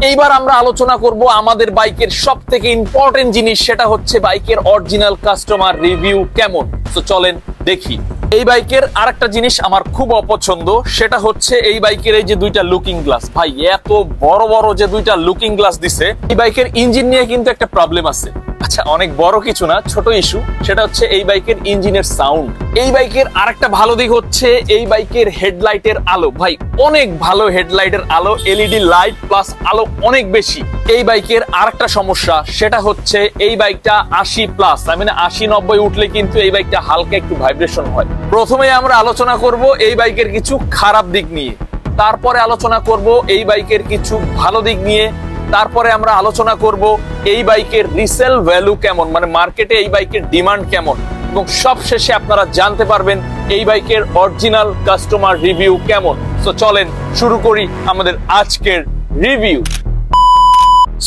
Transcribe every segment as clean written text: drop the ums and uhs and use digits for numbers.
এইবার আমরা আলোচনা করব আমাদের বাইকের সবথেকে ইম্পর্টেন্ট জিনিস, সেটা হচ্ছে বাইকের অরিজিনাল কাস্টমার রিভিউ কেমন। তো চলেন দেখি। এই বাইকের আরেকটা জিনিস আমার খুব অপছন্দ, সেটা হচ্ছে এই বাইকের এই যে দুইটা লুকিং গ্লাস। ভাই এত বড় বড় যে দুইটা লুকিং গ্লাস দিছে, এই বাইকের ইঞ্জিন নিয়ে কিন্তু একটা প্রবলেম আছে। আচ্ছা, অনেক বড় কিছু না, ছোট ইস্যু, সেটা হচ্ছে এই বাইকের ইঞ্জিনের সাউন্ড। এই বাইকের আরেকটা ভালো দিক হচ্ছে এই বাইকের হেডলাইটের আলো। ভাই অনেক ভালো হেডলাইটের আলো, এলইডি লাইট প্লাস আলো অনেক বেশি। এই বাইকের আরেকটা সমস্যা, সেটা হচ্ছে এই বাইকটা 80+, 80-90 উঠলে কিন্তু এই বাইকটা হালকা একটু ভাইব্রেশন হয়। প্রথমে আমরা আলোচনা করব এই বাইকের কিছু খারাপ দিক নিয়ে, তারপরে আলোচনা করব এই বাইকের কিছু ভালো দিক নিয়ে, তারপরে আমরা আলোচনা করব এই বাইকের রিসেল ভ্যালু কেমন, মানে মার্কেটে এই বাইকের ডিমান্ড কেমন, এবং সবশেষে আপনারা জানতে পারবেন এই বাইকের অরিজিনাল কাস্টমার রিভিউ কেমন। তো চলেন শুরু করি আমাদের আজকের review.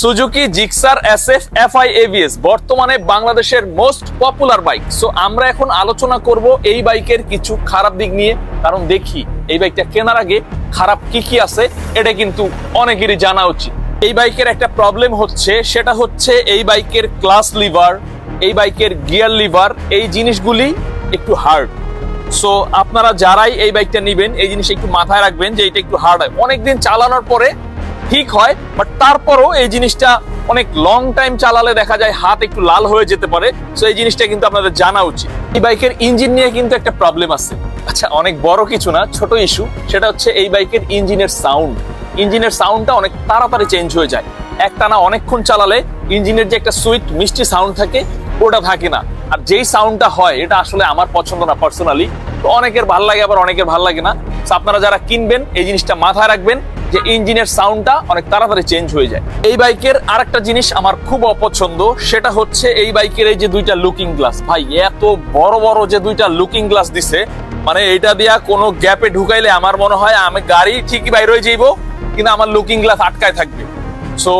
Suzuki Gixxer SF FI ABS বর্তমানে বাংলাদেশের মোস্ট পপুলার বাইক। সো আমরা এখন আলোচনা করব এই বাইকের কিছু খারাপ দিক নিয়ে, কারণ দেখি এই বাইকটা কেনার আগে খারাপ কি কি আছে এটা কিন্তু অনেকেরই জানা উচিত। এই বাইকের একটা প্রবলেম হচ্ছে, সেটা হচ্ছে এই বাইকের ক্লাচ লিভার, এই বাইকের গিয়ার লিভার, এই জিনিসগুলি একটু হার্ড। সো আপনারা যারাই এই বাইকটা নিবেন এই জিনিস একটু মাথায় রাখবেন যে এটা একটু হার্ড হয়। অনেকদিন চালানোর পরে ঠিক হয়, বাট তারপরও এই জিনিসটা অনেক লং টাইম চালালে দেখা যায় হাত একটু লাল হয়ে যেতে পারে। সো এই জিনিসটা কিন্তু আপনাদের জানা উচিত। এই বাইকের ইঞ্জিন নিয়ে কিন্তু একটা প্রবলেম আছে। আচ্ছা, অনেক বড় কিছু না, ছোট ইস্যু, সেটা হচ্ছে এই বাইকের ইঞ্জিনের সাউন্ড। ইঞ্জিনের সাউন্ডটা অনেক তাড়াতাড়ি চেঞ্জ হয়ে যায়। একটানা অনেকক্ষণ চালালে ইঞ্জিনের যে একটা সুইট মিষ্টি সাউন্ড থাকে ওটা থাকে না। আর যেই সাউন্ডটা হয় এটা আসলে আমার পছন্দ না পার্সোনালি। তো অনেকের ভালো লাগে, আবার অনেকের ভালো লাগে না। আপনারা যারা কিনবেন এই জিনিসটা মাথায় রাখবেন যে ইঞ্জিনের সাউন্ডটা অনেক তাড়াতাড়ি চেঞ্জ হয়ে যায়। এই বাইকের আরেকটা জিনিস আমার খুব অপছন্দ, সেটা হচ্ছে এই বাইকের এই যে দুইটা লুকিং গ্লাস। ভাই এত বড় বড় যে দুইটা লুকিং গ্লাস দিছে, মানে এটা দিয়া কোনো গ্যাপে ঢুকাইলে আমার মনে হয় আমি গাড়ি ঠিকই বাইরে হয়ে যাইবো, কিন্তু আমার লুকিং গ্লাস আটকায় থাকবে। সো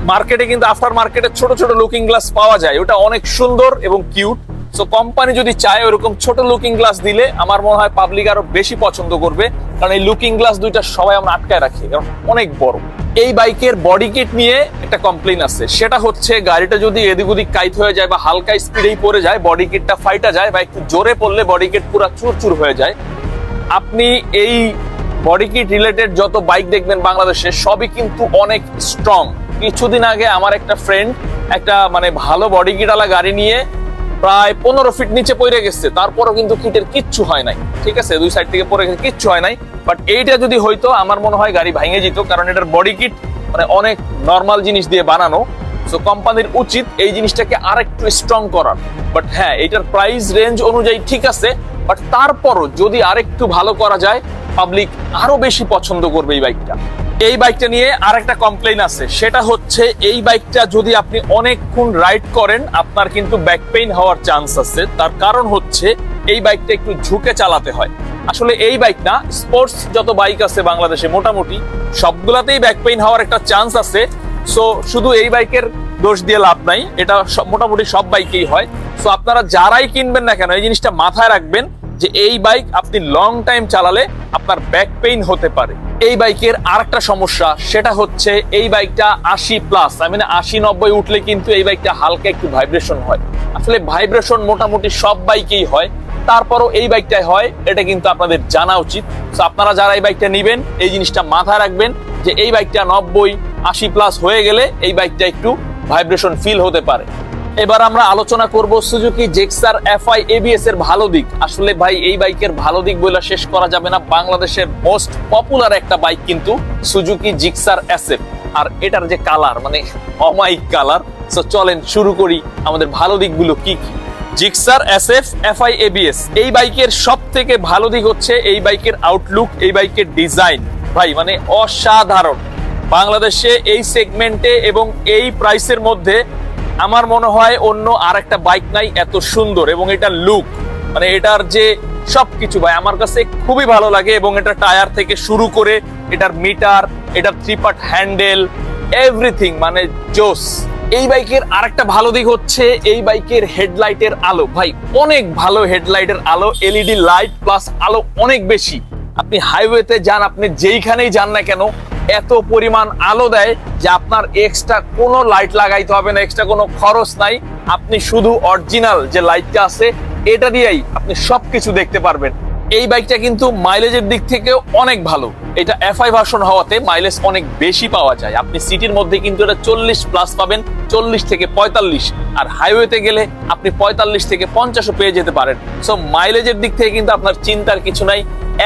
মার্কেটে কিন্তু আফটার মার্কেটে ছোট ছোট লুকিং গ্লাস পাওয়া যায়, ওটা অনেক সুন্দর এবং কিউট। সো কোম্পানি যদি চায় ওরকম ছোট লুকিং গ্লাস দিলে আমার মনে হয় পাবলিক আরো বেশি পছন্দ করবে, কারণ এই লুকিং গ্লাস দুইটা সবাই আমরা আটকায় রাখি, কারণ অনেক বড়। এই বাইকের বডি কিট নিয়ে একটা কমপ্লেইন আছে, সেটা হচ্ছে গাড়িটা যদি এদিক ওদিক কাইত হয়ে যায় বা হালকা স্পিডেই পড়ে যায়, বডি কিটটা ফাইটা যায়, বা একটু জোরে পড়লে বডি কিট পুরো চুরচুর হয়ে যায়। আপনি এই বডি কিট রিলেটেড যত বাইক দেখবেন বাংলাদেশে সবই কিন্তু অনেক স্ট্রং। কিছুদিন আগে আমার একটা ফ্রেন্ড একটা মানে ভালো বডি কিটওয়ালা গাড়ি নিয়ে প্রায় 15 ফিট নিচে পড়ে গেছে, তারপরও কিন্তু কিটের কিচ্ছু হয় নাই। ঠিক আছে, দুই সাইড থেকে পড়ে গেছে, কিচ্ছু হয় নাই। বাট এইটা যদি হইতো আমার মনে হয় গাড়ি ভেঙে যেত, কারণ এটার বডি কিট মানে অনেক নর্মাল জিনিস দিয়ে বানানো। সো কোম্পানির উচিত এই জিনিসটাকে আরেকটু স্ট্রং করার। বাট হ্যাঁ, এটার প্রাইস রেঞ্জ অনুযায়ী ঠিক আছে, বাট তারপরও যদি আরেকটু ভালো করা যায় পাবলিক আরো বেশি পছন্দ করবে এই বাইকটা। এই বাইকটা নিয়ে আরেকটা কমপ্লেইন আছে, সেটা হচ্ছে এই বাইকটা যদি আপনি অনেকক্ষণ রাইড করেন আপনার কিন্তু ব্যাক পেইন হওয়ার চান্স আছে। তার কারণ হচ্ছে এই বাইকটা একটু ঝুঁকে চালাতে হয়। আসলে এই বাইক না, স্পোর্টস যত বাইক আছে বাংলাদেশে মোটামুটি সবগুলাতেই ব্যাক পেইন হওয়ার একটা চান্স আছে। সো শুধু এই বাইকের দোষ দিয়ে লাভ নাই, এটা মোটামুটি সব বাইকেই হয়। সো আপনারা যারাই কিনবেন না কেন এই জিনিসটা মাথায় রাখবেন যে এই বাইক আপনি লং টাইম চালালে আপনার ব্যাক পেইন হতে পারে। এই বাইকের আরেকটা সমস্যা, সেটা হচ্ছে এই বাইকটা 80+, 80-90 উঠলে কিন্তু এই বাইকটা হালকা একটু ভাইব্রেশন হয়। আসলে ভাইব্রেশন মোটামুটি সব বাইকেই হয়, তারপরও এই বাইকটাই হয়, এটা কিন্তু আপনাদের জানা উচিত। তো আপনারা যারা এই বাইকটা নিবেন এই জিনিসটা মাথায় রাখবেন যে এই বাইকটা 90-80+ হয়ে গেলে এই বাইকটা একটু ভাইব্রেশন ফিল হতে পারে। এবার আমরা আলোচনা করব সুজুকি জিক্সার এফআই এবিএস এর ভালো দিক। আসলে ভাই এই বাইকের ভালো দিক বলে শেষ করা যাবে না। বাংলাদেশের মোস্ট পপুলার একটা বাইক কিন্তু সুজুকি জিক্সার এসএফ, আর এটার যে কালার মানে অমাইক কালার। সো চলেন শুরু করি আমাদের ভালো দিকগুলো কি কি। জিক্সার এসএফ এফআই এবিএস এই বাইকের সব থেকে ভালো দিক হচ্ছে এই বাইকের আউটলুক, এই বাইকের ডিজাইন। ভাই মানে অসাধারণ। বাংলাদেশে এই সেগমেন্টে এবং এই প্রাইসের মধ্যে আমার মনে হয় অন্য আর একটা বাইক নাই এত সুন্দর, এবং এটা লুক মানে এটার যে সবকিছু ভাই আমার কাছে খুবই ভালো লাগে। এবং এটা টায়ার থেকে শুরু করে এটার মিটার, এটার 3 পার্ট হ্যান্ডেল, এভরিথিং মানে জোস। এই বাইকের আরেকটা ভালো দিক হচ্ছে এই বাইকের হেডলাইটের আলো। ভাই অনেক ভালো হেডলাইটের আলো, এলইডি লাইট প্লাস আলো অনেক বেশি। আপনি হাইওয়েতে যান, আপনি যেইখানেই যান না কেন এত পরিমাণ আলো দেয় যে আপনার এক্সট্রা কোনো লাইট লাগাইতে হবে না, এক্সট্রা কোনো খরচ নাই। আপনি শুধু অরিজিনাল যে লাইটটা আছে এটা দিয়েই আপনি সবকিছু দেখতে পারবেন। এই বাইকটা কিন্তু মাইলেজের দিক থেকে অনেক ভালো। এটা এফআই ভার্সন হওয়াতে মাইলেজ অনেক বেশি পাওয়া যায়। আপনি সিটির মধ্যে কিন্তু এটা 40+ পাবেন, 40 থেকে 45, আর হাইওয়েতে গেলে আপনি 45 থেকে 50ও পেয়ে যেতে পারেন। সো মাইলেজের দিক থেকে কিন্তু আপনার চিন্তার কিছু নাই।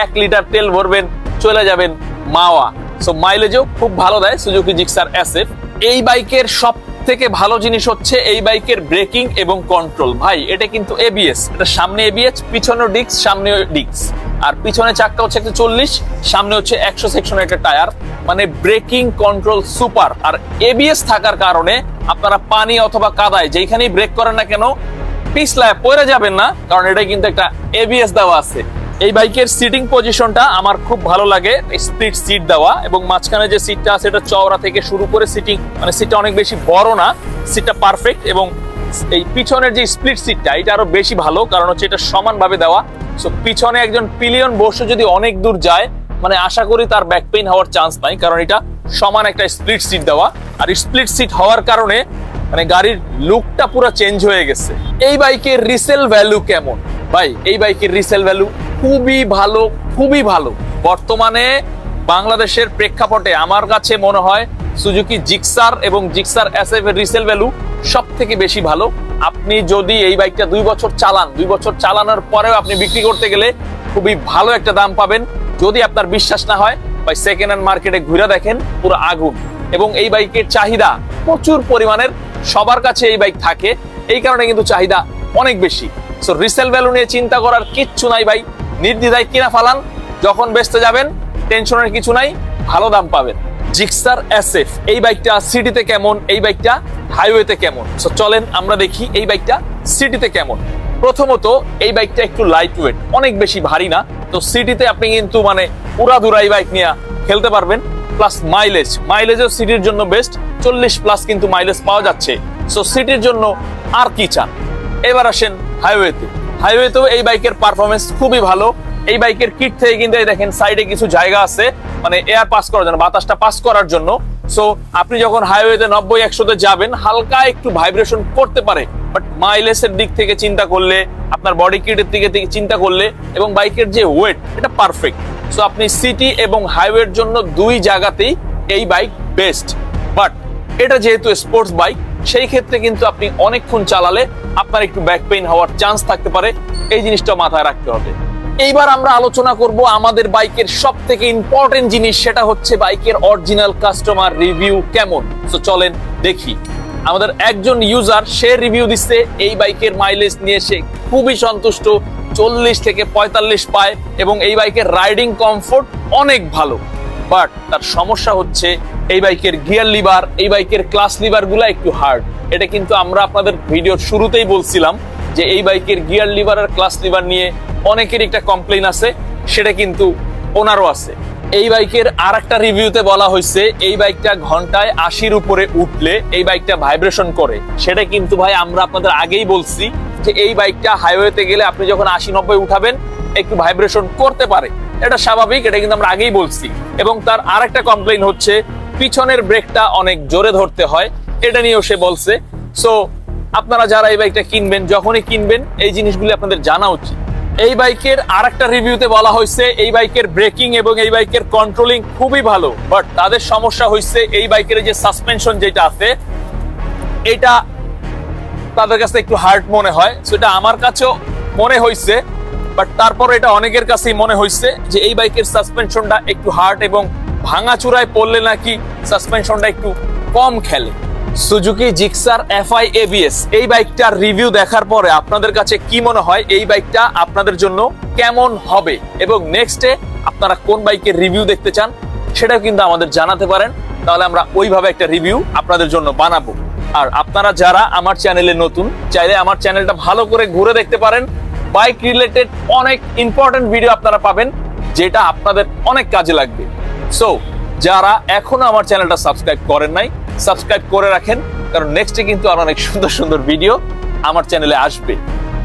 1 লিটার তেল ভরবেন, চলে যাবেন মাওয়া। সো মাইলেজও খুব ভালো দেয় সুজুকি জিক্সার এসএফ। এই বাইকের সব থেকে ভালো জিনিস হচ্ছে এই বাইকের ব্রেকিং এবং কন্ট্রোল। ভাই এটা কিন্তু এবিএস, এটা সামনে এবিএস, পিছনে ডিস্ক, সামনে ডিস্ক, আর পিছনে চাক্কা হচ্ছে 140, সামনে হচ্ছে 100 সেকশনের একটা টায়ার। মানে ব্রেকিং কন্ট্রোল সুপার। আর এবিএস থাকার কারণে আপনারা পানি অথবা কাদায় যেখানেই ব্রেক করেন না কেন পিছলায় পড়ে যাবেন না, কারণ এটা কিন্তু একটা এবিএস দেওয়া আছে। এই বাইকের সিটিং পজিশনটা আমার খুব ভালো লাগে, স্প্লিট সিট দেওয়া, এবং মাঝখানে যে সিটটা আছে এটা চওড়া থেকে শুরু করে সিটিং, মানে সিটটা অনেক বেশি বড় না, সিটটা পারফেক্ট। এবং এই পিছনের যে স্প্লিট সিটটা এটা আরো বেশি ভালো, কারণ হচ্ছে এটা সমানভাবে দেওয়া। সো পিছনে একজন পিলিয়ন বসে যদি অনেক দূর যায়, মানে আশা করি তার ব্যাক পেইন হওয়ার চান্স নাই, কারণ এটা সমান একটা স্প্লিট সিট দেওয়া। আর স্প্লিট সিট হওয়ার কারণে মানে গাড়ির লুকটা পুরো চেঞ্জ হয়ে গেছে। এই বাইকের রিসেল ভ্যালু কেমন? ভাই এই বাইকের রিসেল ভ্যালু খুবই ভালো, খুবই ভালো। বর্তমানে বাংলাদেশের প্রেক্ষাপটে আমার কাছে মনে হয় সুজুকি জিক্সার এবং জিক্সার এসএফ এর রিসেল ভ্যালু সব থেকে বেশি ভালো। আপনি যদি এই বাইকটা 2 বছর চালান, 2 বছর চালানোর পরেও আপনি বিক্রি করতে গেলে খুবই ভালো একটা দাম পাবেন। যদি আপনার বিশ্বাস না হয় ভাই সেকেন্ড হ্যান্ড মার্কেটে ঘুরে দেখেন, পুরো আগুন। এবং এই বাইকের চাহিদা প্রচুর পরিমাণের, সবার কাছে এই বাইক থাকে, এই কারণে কিন্তু চাহিদা অনেক বেশি। সো রিসেল ভ্যালু নিয়ে চিন্তা করার কিচ্ছু নাই ভাই, নির্দ্বিধায় কিনা ফালান, যখন বেচতে যাবেন টেনশনের কিছু নাই, ভালো দাম পাবেন। জিক্সার এসএফ এই বাইকটা সিটিতে কেমন, এই বাইকটা হাইওয়েতে কেমন? সো চলেন আমরা দেখি এই বাইকটা সিটিতে কেমন। প্রথমত এই বাইকটা একটু লাইট ওয়েট, অনেক বেশি ভারী না। তো সিটিতে আপনি কিন্তু মানে উড়াধুরা এই বাইক নিয়ে খেলতে পারবেন। প্লাস মাইলেজও সিটির জন্য বেস্ট, 40+ কিন্তু মাইলেজ পাওয়া যাচ্ছে। সো সিটির জন্য আর কি চান? এবার আসেন হাইওয়েতেও এই বাইকের পারফরমেন্স খুবই ভালো। এই বাইকের কিট থেকে কিন্তু দেখেন সাইডে কিছু জায়গা আছে, মানে এয়ার পাস করার জন্য, বাতাসটা পাস করার জন্য। সো আপনি যখন হাইওয়েতে 90-100-তে যাবেন হালকা একটু ভাইব্রেশন করতে পারে, বাট মাইলেজের দিক থেকে চিন্তা করলে, আপনার বডি কিটের দিকে চিন্তা করলে, এবং বাইকের যে ওয়েট এটা পারফেক্ট। সো আপনি সিটি এবং হাইওয়ের জন্য 2 জায়গাতেই এই বাইক বেস্ট। বাট এটা যেহেতু স্পোর্টস বাইক, সেই ক্ষেত্রে কিন্তু আপনি অনেকক্ষণ চালালে আপনার একটু ব্যাক পেইন হওয়ার চান্স থাকতে পারে, এই জিনিসটা মাথায় রাখতে হবে। এইবার আমরা আলোচনা করব আমাদের বাইকের সব থেকে ইম্পর্টেন্ট জিনিস, সেটা হচ্ছে বাইকের অরিজিনাল কাস্টমার রিভিউ কেমন। তো চলেন দেখি। আমাদের একজন ইউজার সে রিভিউ দিচ্ছে এই বাইকের মাইলেজ নিয়ে সে খুবই সন্তুষ্ট, 40 থেকে 45 পায়, এবং এই বাইকের রাইডিং কমফোর্ট অনেক ভালো। বাট তার সমস্যা হচ্ছে এই বাইকের গিয়ার লিভার, এই বাইকের ক্লাস লিভার গুলা একটু হার্ড। এটা কিন্তু আমরা আপনাদের ভিডিওর শুরুতেই বলছিলাম যে এই বাইকের গিয়ার লিভার আর ক্লাস লিভার নিয়ে অনেকেরই একটা কমপ্লেইন আছে, সেটা কিন্তু ওনারও আছে। এই বাইকের আর একটা রিভিউতে বলা হয়েছে এই বাইকটা ঘন্টায় 80-র উপরে উঠলে এই বাইকটা ভাইব্রেশন করে। সেটা কিন্তু ভাই আমরা আপনাদের আগেই বলছি যে এই বাইকটা হাইওয়েতে গেলে আপনি যখন 80-90 উঠাবেন একটু ভাইব্রেশন করতে পারে, এটা স্বাভাবিক, এটা কিন্তু আমরা আগেই বলছি। এবং তার আর একটা কমপ্লেইন হচ্ছে পিছনের ব্রেকটা অনেক জোরে ধরতে হয়, এটা নিয়েও সে বলছে। সো আপনারা যারা এই বাইকটা কিনবেন, যখনই কিনবেন এই জিনিসগুলি আপনাদের জানা উচিত। এই বাইকের আর একটা রিভিউতে বলা হয়েছে এই বাইকের ব্রেকিং এবং এই বাইকের কন্ট্রোলিং খুবই ভালো, বাট তাদের সমস্যা হয়েছে এই বাইকের যে সাসপেনশন যেটা আছে এটা তাদের কাছে একটু হার্ড মনে হয়। সেটা আমার কাছেও মনে হয়েছে, বাট তারপর এটা অনেকের কাছেই মনে হয়েছে যে এই বাইকের সাসপেনশনটা একটু হার্ড, এবং ভাঙাচুরায় পড়লে নাকি সাসপেনশনটা একটু কম খেলে। সুজুকি জিক্সার এফআই এবিএস এই বাইকটার রিভিউ দেখার পরে আপনাদের কাছে কি মনে হয় এই বাইকটা আপনাদের জন্য কেমন হবে, এবং নেক্সটে আপনারা কোন বাইকের রিভিউ দেখতে চান সেটাও কিন্তু আমাদের জানাতে পারেন, তাহলে আমরা ওইভাবে একটা রিভিউ আপনাদের জন্য বানাবো। আর আপনারা যারা আমার চ্যানেলে নতুন, চাইলে আমার চ্যানেলটা ভালো করে ঘুরে দেখতে পারেন। বাইক রিলেটেড অনেক ইম্পর্টেন্ট ভিডিও আপনারা পাবেন, যেটা আপনাদের অনেক কাজে লাগবে। সো যারা এখনো আমার চ্যানেলটা সাবস্ক্রাইব করেন নাই, সাবস্ক্রাইব করে রাখেন, কারণ নেক্সটে কিন্তু আরো অনেক সুন্দর সুন্দর ভিডিও আমার চ্যানেলে আসবে।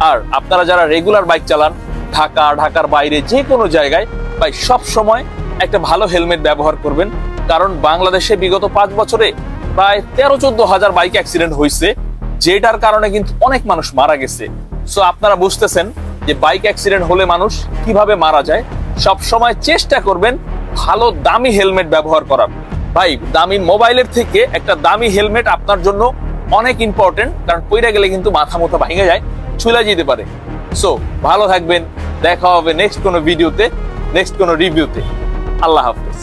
আর আপনারা যারা রেগুলার বাইক চালান, ঢাকার বাইরে যে কোনো জায়গায়, ভাই সব সময় একটা ভালো হেলমেট ব্যবহার করবেন, কারণ বাংলাদেশে বিগত 5 বছরে প্রায় 13-14 হাজার বাইক অ্যাক্সিডেন্ট হয়েছে, যেটার কারণে কিন্তু অনেক মানুষ মারা গেছে। সো আপনারা বুঝতেছেন যে বাইক অ্যাক্সিডেন্ট হলে মানুষ কিভাবে মারা যায়। সব সময় চেষ্টা করবেন ভালো দামি হেলমেট ব্যবহার করার। ভাই, দামি মোবাইলের থেকে একটা দামি হেলমেট আপনার জন্য অনেক ইম্পর্টেন্ট, কারণ পইরা গেলে কিন্তু মাথা মুথা ভেঙে যায়, ছুলে যেতে পারে। সো ভালো থাকবেন, দেখা হবে নেক্সট কোনো ভিডিওতে, নেক্সট কোনো রিভিউতে। আল্লাহ হাফেজ।